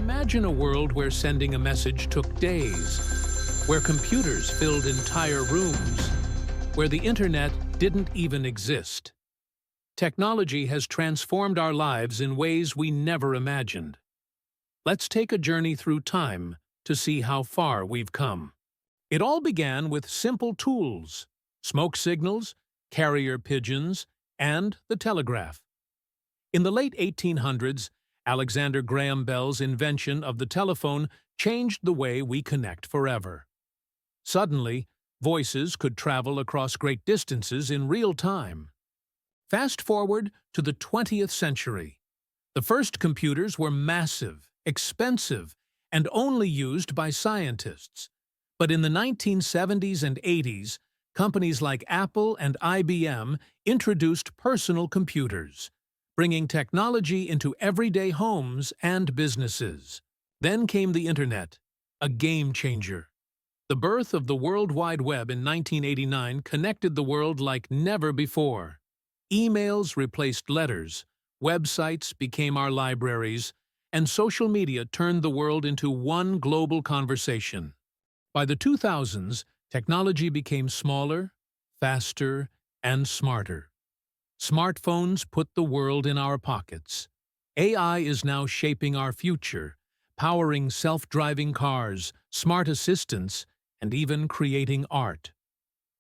Imagine a world where sending a message took days, where computers filled entire rooms, where the internet didn't even exist. Technology has transformed our lives in ways we never imagined. Let's take a journey through time to see how far we've come. It all began with simple tools: smoke signals, carrier pigeons, and the telegraph. In the late 1800s, Alexander Graham Bell's invention of the telephone changed the way we connect forever. Suddenly, voices could travel across great distances in real time. Fast forward to the 20th century. The first computers were massive, expensive, and only used by scientists. But in the 1970s and 80s, companies like Apple and IBM introduced personal computers, bringing technology into everyday homes and businesses. Then came the Internet, a game changer. The birth of the World Wide Web in 1989 connected the world like never before. Emails replaced letters, websites became our libraries, and social media turned the world into one global conversation. By the 2000s, technology became smaller, faster, and smarter. Smartphones put the world in our pockets. AI is now shaping our future, powering self-driving cars, smart assistants, and even creating art.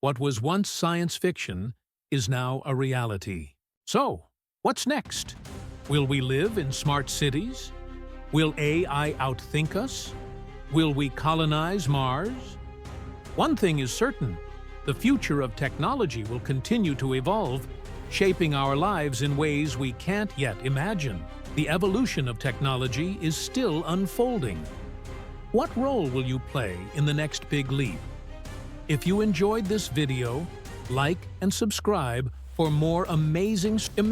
What was once science fiction is now a reality. So, what's next? Will we live in smart cities? Will AI outthink us? Will we colonize Mars? One thing is certain: the future of technology will continue to evolve, shaping our lives in ways we can't yet imagine. The evolution of technology is still unfolding. What role will you play in the next big leap? If you enjoyed this video, like and subscribe for more amazing